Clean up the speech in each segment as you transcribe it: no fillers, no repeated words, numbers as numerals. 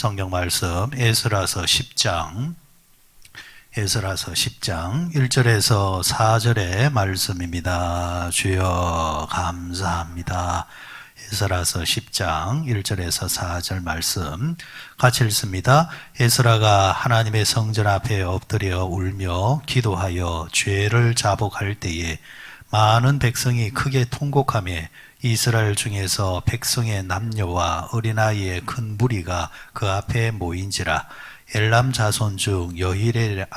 성경 말씀 에스라서 10장 1절에서 4절의 말씀입니다. 주여 감사합니다. 에스라서 10장 1절에서 4절 말씀 같이 읽습니다. 에스라가 하나님의 성전 앞에 엎드려 울며 기도하여 죄를 자복할 때에 많은 백성이 크게 통곡하며 이스라엘 중에서 백성의 남녀와 어린아이의 큰 무리가 그 앞에 모인지라. 엘람 자손 중 여힐의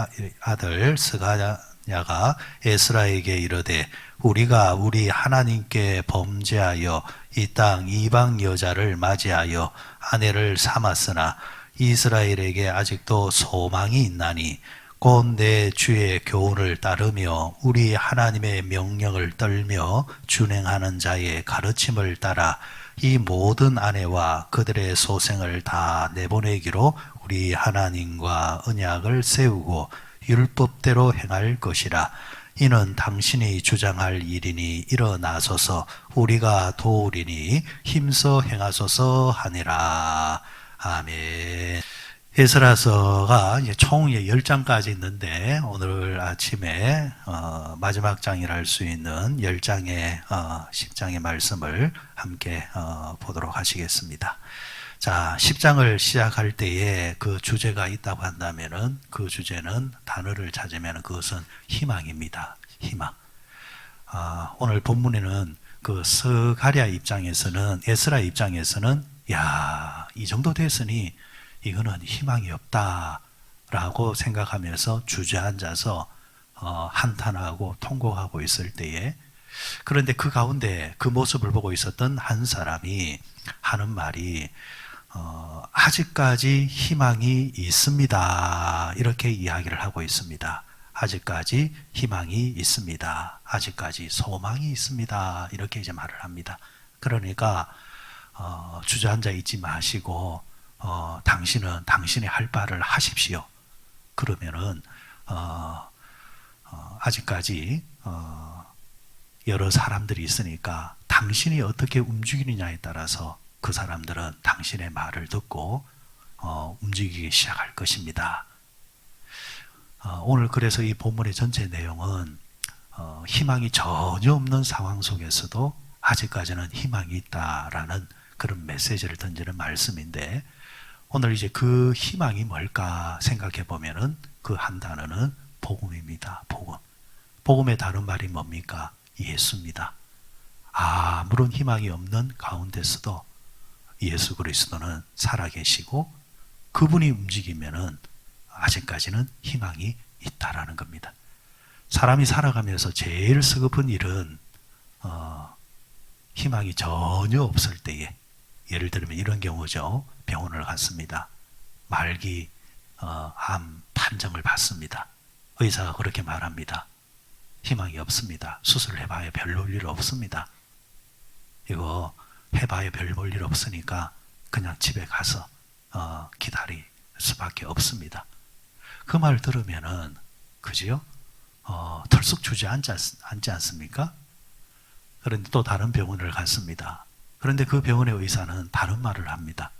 아들 스가냐가 에스라에게 이르되 우리가 우리 하나님께 범죄하여 이 땅 이방 여자를 맞이하여 아내를 삼았으나 이스라엘에게 아직도 소망이 있나니 곧 내 주의 교훈을 따르며 우리 하나님의 명령을 떨며 준행하는 자의 가르침을 따라 이 모든 아내와 그들의 소생을 다 내보내기로 우리 하나님과 언약을 세우고 율법대로 행할 것이라. 이는 당신이 주장할 일이니 일어나소서 우리가 도우리니 힘써 행하소서 하니라. 아멘. 에스라서가 총 10장까지 있는데 오늘 아침에 마지막 장이라 할 수 있는 10장의 10장의 말씀을 함께 보도록 하시겠습니다. 자, 10장을 시작할 때에 그 주제가 있다고 한다면은 그 주제는 단어를 찾으면 그것은 희망입니다. 희망. 오늘 본문에는 그 스가랴 입장에서는 에스라 입장에서는 이 정도 됐으니 이거는 희망이 없다라고 생각하면서 주저앉아서 한탄하고 통곡하고 있을 때에 그런데 그 가운데 그 모습을 보고 있었던 한 사람이 하는 말이 아직까지 희망이 있습니다. 이렇게 이야기를 하고 있습니다. 아직까지 희망이 있습니다. 아직까지 소망이 있습니다. 이렇게 이제 말을 합니다. 그러니까 주저앉아 있지 마시고 당신은 당신의 할 바를 하십시오. 그러면은 아직까지 여러 사람들이 있으니까 당신이 어떻게 움직이느냐에 따라서 그 사람들은 당신의 말을 듣고 움직이기 시작할 것입니다. 오늘 그래서 이 본문의 전체 내용은 희망이 전혀 없는 상황 속에서도 아직까지는 희망이 있다라는 그런 메시지를 던지는 말씀인데 오늘 이제 그 희망이 뭘까 생각해 보면은 그 한 단어는 복음입니다. 복음. 복음의 다른 말이 뭡니까? 예수입니다. 아무런 희망이 없는 가운데서도 예수 그리스도는 살아계시고 그분이 움직이면은 아직까지는 희망이 있다라는 겁니다. 사람이 살아가면서 제일 서글픈 일은 희망이 전혀 없을 때에 예를 들면 이런 경우죠. 병원을 갔습니다. 말기 암 판정을 받습니다. 의사가 그렇게 말합니다. 희망이 없습니다. 수술을 해봐야 별 볼 일 없습니다. 이거 해봐야 별 볼 일 없으니까 그냥 집에 가서 기다릴 수밖에 없습니다. 그 말 들으면은 그지요? 털썩 주저앉지 않습니까? 그런데 또 다른 병원을 갔습니다. 그런데 그 병원의 의사는 다른 말을 합니다.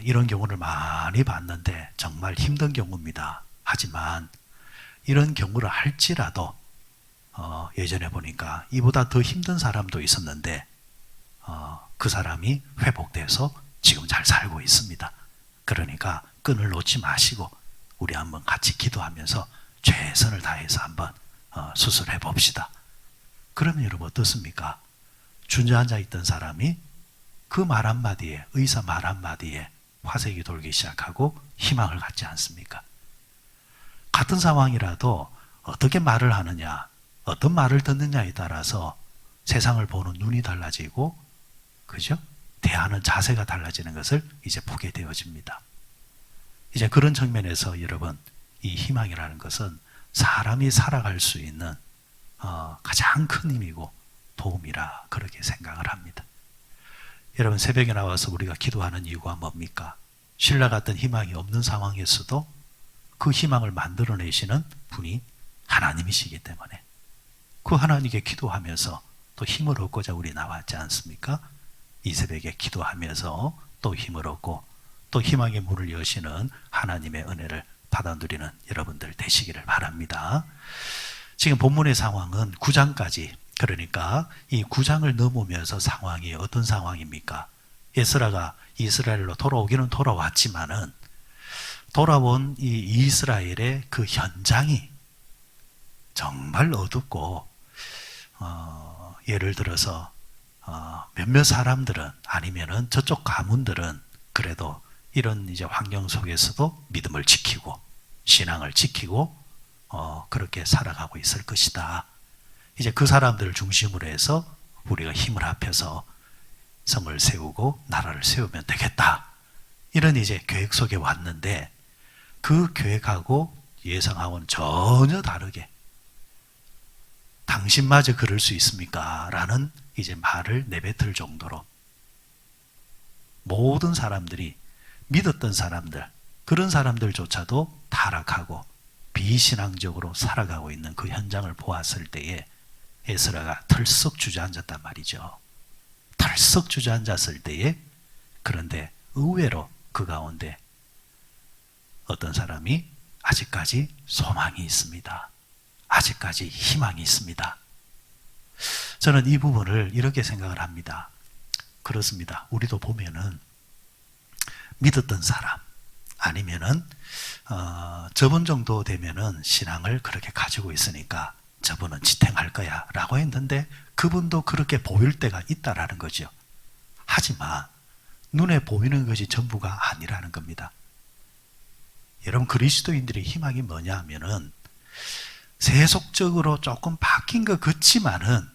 이런 경우를 많이 봤는데 정말 힘든 경우입니다. 하지만 이런 경우를 할지라도 예전에 보니까 이보다 더 힘든 사람도 있었는데 그 사람이 회복돼서 지금 잘 살고 있습니다. 그러니까 끈을 놓지 마시고 우리 한번 같이 기도하면서 최선을 다해서 한번 수술해 봅시다. 그러면 여러분 어떻습니까? 주저앉아 있던 사람이 그 말 한마디에, 의사 말 한마디에 화색이 돌기 시작하고 희망을 갖지 않습니까? 같은 상황이라도 어떻게 말을 하느냐, 어떤 말을 듣느냐에 따라서 세상을 보는 눈이 달라지고, 그죠? 대하는 자세가 달라지는 것을 이제 보게 되어집니다. 이제 그런 측면에서 여러분, 이 희망이라는 것은 사람이 살아갈 수 있는 가장 큰 힘이고 도움이라 그렇게 생각을 합니다. 여러분 새벽에 나와서 우리가 기도하는 이유가 뭡니까? 신라 같은 희망이 없는 상황에서도 그 희망을 만들어내시는 분이 하나님이시기 때문에 그 하나님께 기도하면서 또 힘을 얻고자 우리 나왔지 않습니까? 이 새벽에 기도하면서 또 힘을 얻고 또 희망의 문을 여시는 하나님의 은혜를 받아 누리는 여러분들 되시기를 바랍니다. 지금 본문의 상황은 9장까지, 그러니까 이 9장을 넘으면서 상황이 어떤 상황입니까? 에스라가 이스라엘로 돌아오기는 돌아왔지만은 돌아온 이 이스라엘의 그 현장이 정말 어둡고 예를 들어서 몇몇 사람들은 아니면은 저쪽 가문들은 그래도 이런 이제 환경 속에서도 믿음을 지키고 신앙을 지키고 그렇게 살아가고 있을 것이다. 이제 그 사람들을 중심으로 해서 우리가 힘을 합해서 성을 세우고 나라를 세우면 되겠다. 이런 이제 계획 속에 왔는데 그 계획하고 예상하고는 전혀 다르게 당신마저 그럴 수 있습니까? 라는 이제 말을 내뱉을 정도로 모든 사람들이 믿었던 사람들, 그런 사람들조차도 타락하고 비신앙적으로 살아가고 있는 그 현장을 보았을 때에 에스라가 털썩 주저앉았단 말이죠. 털썩 주저앉았을 때에 그런데 의외로 그 가운데 어떤 사람이 아직까지 소망이 있습니다. 아직까지 희망이 있습니다. 저는 이 부분을 이렇게 생각을 합니다. 그렇습니다. 우리도 보면은 믿었던 사람 아니면은 저분 정도 되면은 신앙을 그렇게 가지고 있으니까 저분은 지탱할 거야 라고 했는데 그분도 그렇게 보일 때가 있다라는 거죠. 하지만 눈에 보이는 것이 전부가 아니라는 겁니다. 여러분, 그리스도인들의 희망이 뭐냐 하면은 세속적으로 조금 바뀐 것 같지만은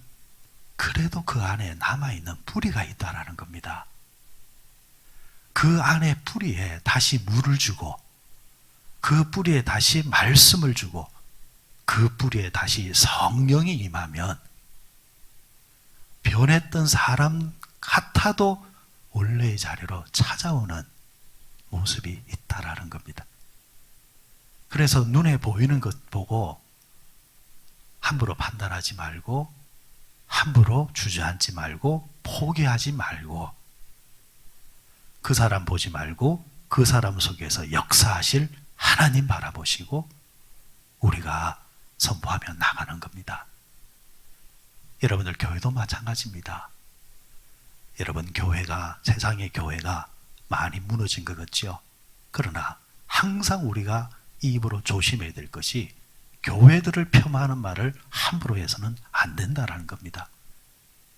그래도 그 안에 남아있는 뿌리가 있다라는 겁니다. 그 안에 뿌리에 다시 물을 주고 그 뿌리에 다시 말씀을 주고 그 뿌리에 다시 성령이 임하면 변했던 사람 같아도 원래의 자리로 찾아오는 모습이 있다라는 겁니다. 그래서 눈에 보이는 것 보고 함부로 판단하지 말고 함부로 주저앉지 말고 포기하지 말고 그 사람 보지 말고 그 사람 속에서 역사하실 하나님 바라보시고 우리가 선포하며 나가는 겁니다. 여러분들 교회도 마찬가지입니다. 여러분 교회가 세상의 교회가 많이 무너진 것 같죠. 그러나 항상 우리가 입으로 조심해야 될 것이 교회들을 폄하하는 말을 함부로 해서는 안 된다라는 겁니다.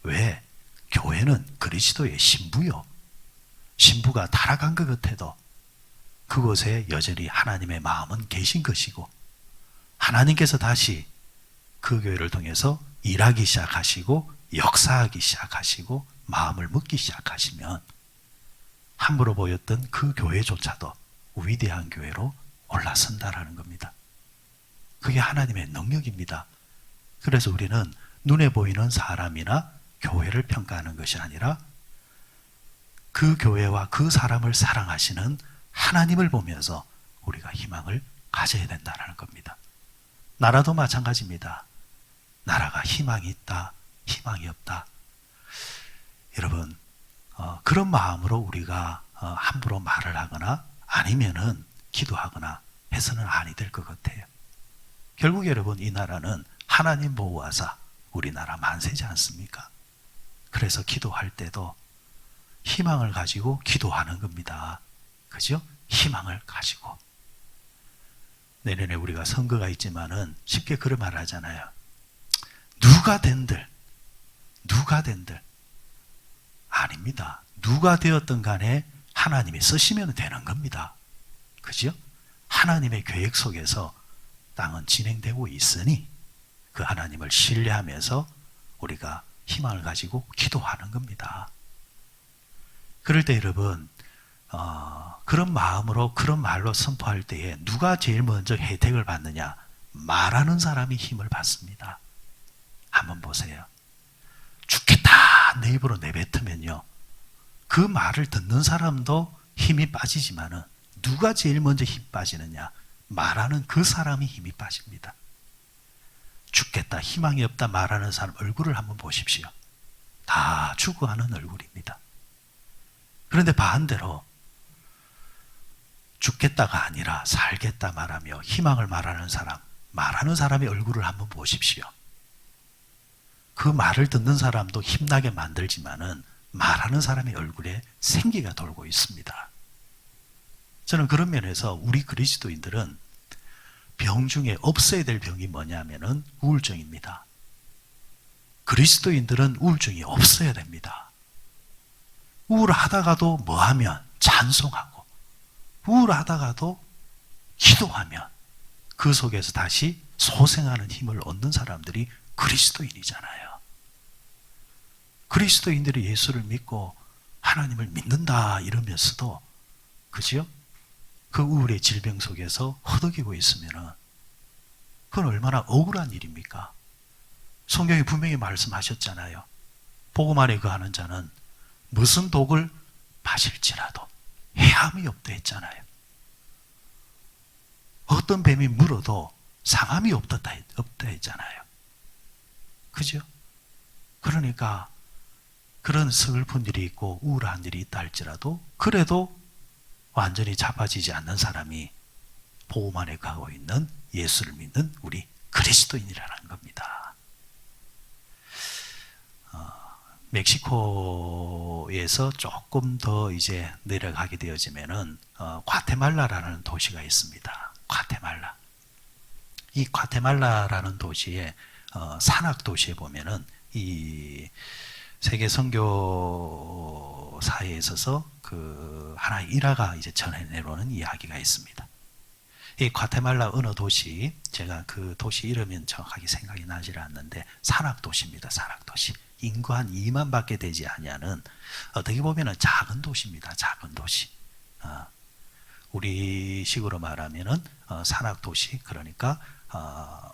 왜? 교회는 그리스도의 신부요. 신부가 타락한 것 같아도 그곳에 여전히 하나님의 마음은 계신 것이고 하나님께서 다시 그 교회를 통해서 일하기 시작하시고 역사하기 시작하시고 마음을 먹기 시작하시면 함부로 보였던 그 교회조차도 위대한 교회로 올라선다라는 겁니다. 그게 하나님의 능력입니다. 그래서 우리는 눈에 보이는 사람이나 교회를 평가하는 것이 아니라 그 교회와 그 사람을 사랑하시는 하나님을 보면서 우리가 희망을 가져야 된다는 겁니다. 나라도 마찬가지입니다. 나라가 희망이 있다, 희망이 없다. 여러분, 그런 마음으로 우리가 함부로 말을 하거나 아니면은 기도하거나 해서는 아니 될 것 같아요. 결국 여러분, 이 나라는 하나님 보호하사 우리나라 만세지 않습니까? 그래서 기도할 때도 희망을 가지고 기도하는 겁니다. 그죠? 희망을 가지고. 내년에 우리가 선거가 있지만은 쉽게 그런 말 하잖아요. 누가 된들. 아닙니다. 누가 되었든 간에 하나님이 쓰시면 되는 겁니다. 그죠? 하나님의 계획 속에서 땅은 진행되고 있으니 그 하나님을 신뢰하면서 우리가 희망을 가지고 기도하는 겁니다. 그럴 때 여러분, 그런 마음으로 그런 말로 선포할 때에 누가 제일 먼저 혜택을 받느냐? 말하는 사람이 힘을 받습니다. 한번 보세요. 죽겠다 내 입으로 내뱉으면요, 그 말을 듣는 사람도 힘이 빠지지만은 누가 제일 먼저 힘 빠지느냐? 말하는 그 사람이 힘이 빠집니다. 죽겠다, 희망이 없다 말하는 사람 얼굴을 한번 보십시오. 다 죽어가는 얼굴입니다. 그런데 반대로 죽겠다가 아니라 살겠다 말하며 희망을 말하는 사람의 얼굴을 한번 보십시오. 그 말을 듣는 사람도 힘나게 만들지만은 말하는 사람의 얼굴에 생기가 돌고 있습니다. 저는 그런 면에서 우리 그리스도인들은 병 중에 없어야 될 병이 뭐냐면은 우울증입니다. 그리스도인들은 우울증이 없어야 됩니다. 우울하다가도 뭐하면 찬송하고, 우울하다가도 기도하면 그 속에서 다시 소생하는 힘을 얻는 사람들이 그리스도인이잖아요. 그리스도인들이 예수를 믿고 하나님을 믿는다 이러면서도, 그죠? 그 우울의 질병 속에서 허덕이고 있으면은 그건 얼마나 억울한 일입니까? 성경이 분명히 말씀하셨잖아요. 복음 안에 거하는 자는 무슨 독을 마실지라도 해함이 없다 했잖아요. 어떤 뱀이 물어도 상함이 없다 했잖아요. 그죠? 그러니까 그런 슬픈 일이 있고 우울한 일이 있다 할지라도 그래도 완전히 자빠지지 않는 사람이 복음 안에 가고 있는 예수를 믿는 우리 그리스도인이라는 겁니다. 멕시코에서 조금 더 이제 내려가게 되어지면은 과테말라라는 도시가 있습니다. 과테말라. 이 과테말라라는 도시에 산악 도시에 보면은 이 세계 선교사에 있어서 그 하나의 일화가 이제 전해내려오는 이야기가 있습니다. 이 과테말라 어느 도시, 제가 그 도시 이름은 정확하게 생각이 나질 않는데 산악 도시입니다. 산악 도시. 인구 한 2만 밖에 되지 아니하는 어떻게 보면은 작은 도시입니다. 작은 도시. 우리 식으로 말하면은 산악 도시, 그러니까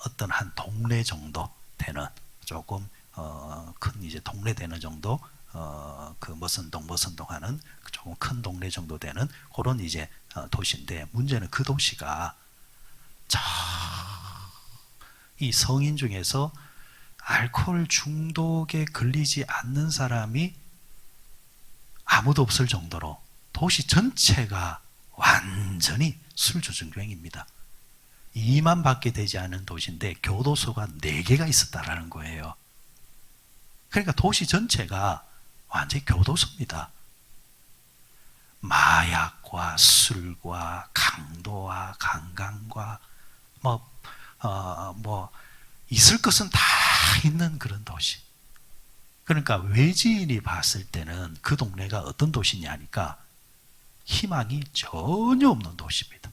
어떤 한 동네 정도 되는 조금 큰 이제 동네 되는 정도 그 머선동 하는 조금 큰 동네 정도 되는 그런 이제 도시인데, 문제는 그 도시가 이 성인 중에서 알코올 중독에 걸리지 않는 사람이 아무도 없을 정도로 도시 전체가 완전히 술주정뱅입니다. 2만 밖에 되지 않은 도시인데 교도소가 4개가 있었다라는 거예요. 그러니까 도시 전체가 완전히 교도소입니다. 마약과 술과 강도와 강간과 있을 것은 다 있는 그런 도시. 그러니까 외지인이 봤을 때는 그 동네가 어떤 도시냐니까 희망이 전혀 없는 도시입니다.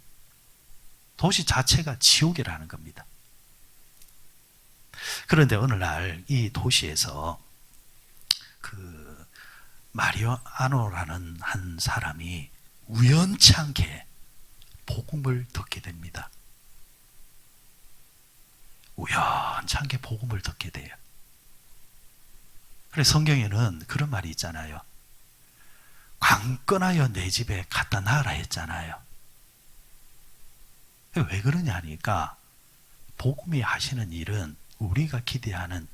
도시 자체가 지옥이라는 겁니다. 그런데 어느 날 이 도시에서 그 마리아노라는 한 사람이 우연치 않게 복음을 듣게 됩니다. 우연치 않게 복음을 듣게 돼요. 그래서 성경에는 그런 말이 있잖아요. 강건하여 내 집에 갖다 놔라 했잖아요. 왜 그러냐 하니까 복음이 하시는 일은 우리가 기대하는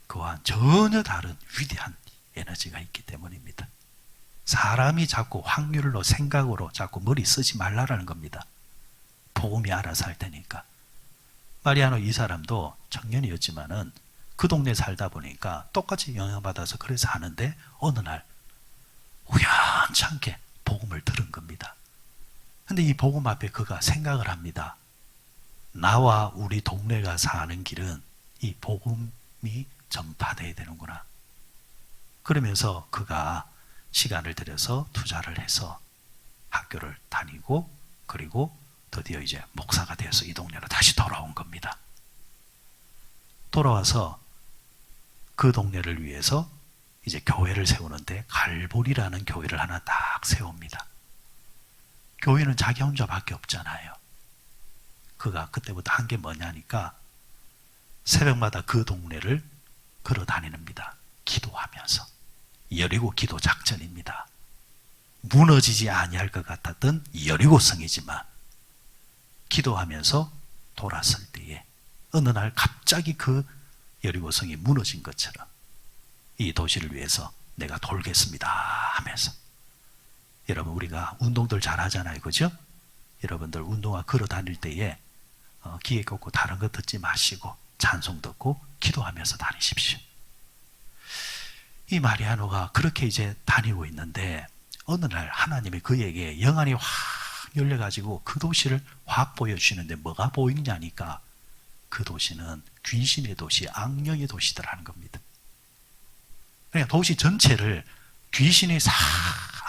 그와 전혀 다른 위대한 에너지가 있기 때문입니다. 사람이 자꾸 확률로 생각으로 자꾸 머리 쓰지 말라라는 겁니다. 복음이 알아서 할 테니까. 마리아노 이 사람도 청년이었지만은 그 동네에 살다 보니까 똑같이 영향받아서 그래서 하는데 어느 날 우연치 않게 복음을 들은 겁니다. 근데 이 복음 앞에 그가 생각을 합니다. 나와 우리 동네가 사는 길은 이 복음이 전파되어야 되는구나. 그러면서 그가 시간을 들여서 투자를 해서 학교를 다니고 그리고 드디어 이제 목사가 되어서 이 동네로 다시 돌아온 겁니다. 돌아와서 그 동네를 위해서 이제 교회를 세우는데 갈보리라는 교회를 하나 딱 세웁니다. 교회는 자기 혼자밖에 없잖아요. 그가 그때부터 한 게 뭐냐니까 새벽마다 그 동네를 걸어 다니는입니다. 기도하면서. 여리고 기도 작전입니다. 무너지지 아니할 것 같았던 여리고성이지만 기도하면서 돌았을 때에 어느 날 갑자기 그 여리고성이 무너진 것처럼 이 도시를 위해서 내가 돌겠습니다 하면서 여러분 우리가 운동들 잘 하잖아요. 그죠? 여러분들 운동화 걸어 다닐 때에 귀에 꽂고 다른 거 듣지 마시고 찬송 듣고 기도하면서 다니십시오. 이 마리아노가 그렇게 이제 다니고 있는데 어느 날 하나님이 그에게 영안이 확 열려가지고 그 도시를 확 보여주시는데 뭐가 보이냐니까 그 도시는 귀신의 도시, 악령의 도시더라는 겁니다. 그러니까 도시 전체를 귀신의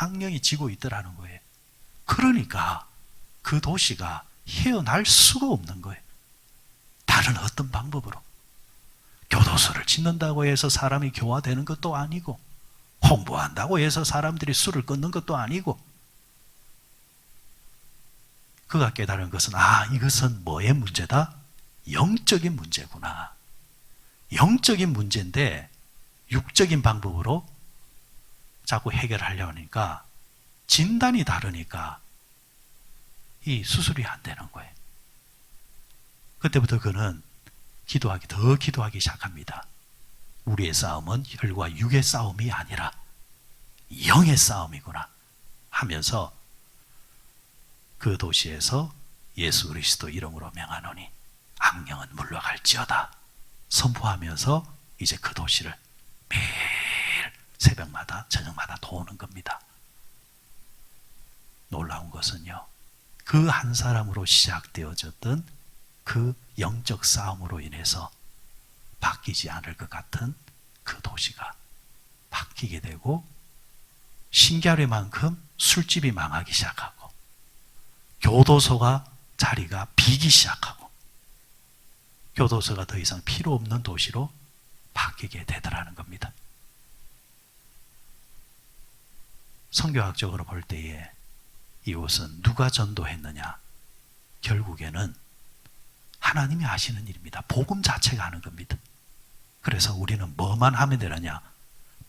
악령이 지고 있더라는 거예요. 그러니까 그 도시가 헤어날 수가 없는 거예요. 다른 어떤 방법으로. 교도소를 짓는다고 해서 사람이 교화되는 것도 아니고, 홍보한다고 해서 사람들이 술을 끊는 것도 아니고, 그가 깨달은 것은 이것은 뭐의 문제다? 영적인 문제구나. 영적인 문제인데 육적인 방법으로 자꾸 해결하려고 하니까 진단이 다르니까 이 수술이 안 되는 거예요. 그때부터 그는 더 기도하기 시작합니다. 우리의 싸움은 혈과 육의 싸움이 아니라 영의 싸움이구나 하면서 그 도시에서 예수 그리스도 이름으로 명하노니 악령은 물러갈지어다 선포하면서 이제 그 도시를 매일 새벽마다 저녁마다 도는 겁니다. 놀라운 것은요, 그 한 사람으로 시작되어졌던 그 영적 싸움으로 인해서 바뀌지 않을 것 같은 그 도시가 바뀌게 되고, 신기하리만큼 술집이 망하기 시작하고 교도소가 자리가 비기 시작하고 교도소가 더 이상 필요 없는 도시로 바뀌게 되더라는 겁니다. 성경학적으로 볼 때에 이곳은 누가 전도했느냐? 결국에는 하나님이 하시는 일입니다. 복음 자체가 하는 겁니다. 그래서 우리는 뭐만 하면 되느냐?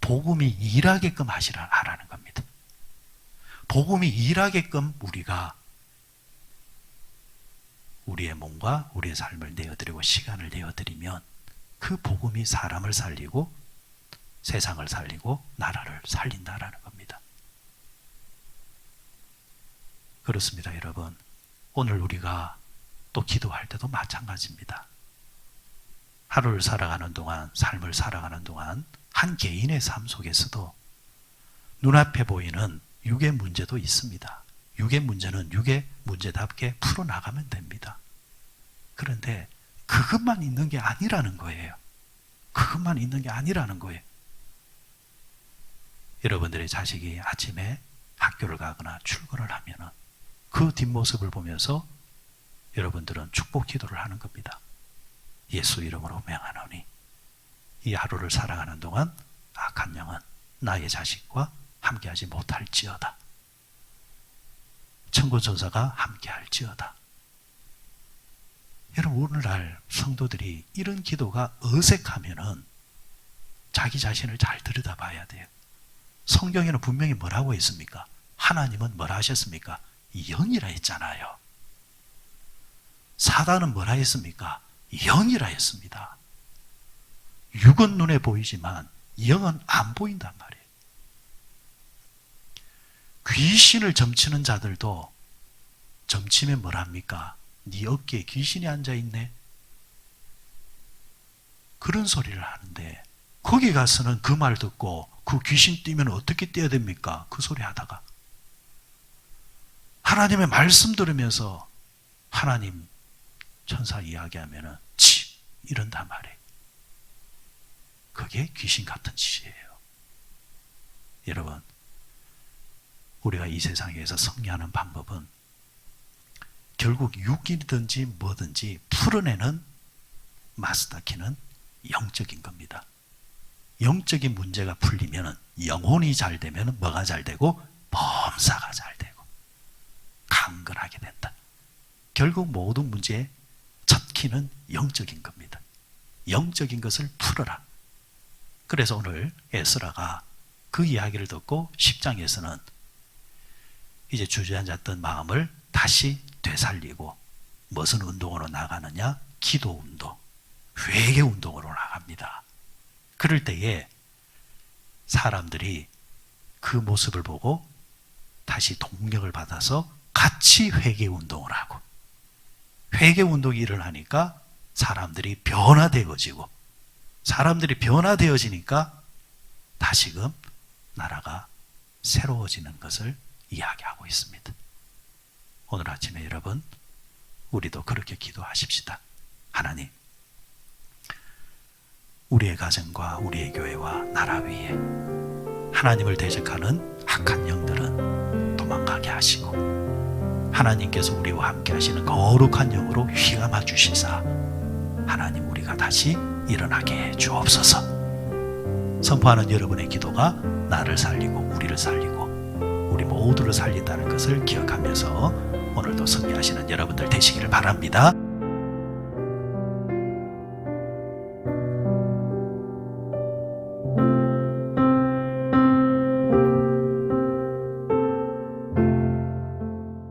복음이 일하게끔 하라는 겁니다. 복음이 일하게끔 우리가 우리의 몸과 우리의 삶을 내어드리고 시간을 내어드리면 그 복음이 사람을 살리고 세상을 살리고 나라를 살린다라는 겁니다. 그렇습니다, 여러분. 오늘 우리가 또 기도할 때도 마찬가지입니다. 하루를 살아가는 동안, 삶을 살아가는 동안 한 개인의 삶 속에서도 눈앞에 보이는 육의 문제도 있습니다. 육의 문제는 육의 문제답게 풀어나가면 됩니다. 그런데 그것만 있는 게 아니라는 거예요. 그것만 있는 게 아니라는 거예요. 여러분들의 자식이 아침에 학교를 가거나 출근을 하면 그 뒷모습을 보면서 여러분들은 축복 기도를 하는 겁니다. 예수 이름으로 명하노니 이 하루를 살아가는 동안 악한 영은 나의 자식과 함께하지 못할지어다. 천군 천사가 함께할지어다. 여러분, 오늘날 성도들이 이런 기도가 어색하면은 자기 자신을 잘 들여다봐야 돼요. 성경에는 분명히 뭐라고 했습니까? 하나님은 뭐라 하셨습니까? 영이라 했잖아요. 사단은 뭐라 했습니까? 영이라 했습니다. 육은 눈에 보이지만 영은 안 보인단 말이에요. 귀신을 점치는 자들도 점치면 뭐랍니까? 네 어깨에 귀신이 앉아있네? 그런 소리를 하는데 거기 가서는 그 말 듣고 그 귀신 뛰면 어떻게 뛰어야 됩니까? 그 소리 하다가 하나님의 말씀 들으면서 하나님 천사 이야기하면은 치 이런단 말이에요. 그게 귀신 같은 짓이에요. 여러분, 우리가 이 세상에서 승리하는 방법은 결국 육이든지 뭐든지 풀어내는 마스터키는 영적인 겁니다. 영적인 문제가 풀리면 영혼이 잘 되면 뭐가 잘 되고 범사가 잘 되고 강건하게 된다. 결국 모든 문제의 첫 키는 영적인 겁니다. 영적인 것을 풀어라. 그래서 오늘 에스라가 그 이야기를 듣고 10장에서는 이제 주저앉았던 마음을 다시 되살리고 무슨 운동으로 나가느냐? 기도 운동, 회개 운동으로 나갑니다. 그럴 때에 사람들이 그 모습을 보고 다시 동력을 받아서 같이 회개 운동을 하고, 회개 운동이 일어나니까 사람들이 변화되어지고, 사람들이 변화되어지니까 다시금 나라가 새로워지는 것을 이야기하고 있습니다. 오늘 아침에 여러분, 우리도 그렇게 기도하십시다. 하나님, 우리의 가정과 우리의 교회와 나라 위에 하나님을 대적하는 악한 영들은 도망가게 하시고, 하나님께서 우리와 함께 하시는 거룩한 영으로 휘감아 주시사 하나님, 우리가 다시 일어나게 해 주옵소서. 선포하는 여러분의 기도가 나를 살리고 우리를 살리고 우리 모두를 살린다는 것을 기억하면서 오늘도 승리하시는 여러분들 되시기를 바랍니다.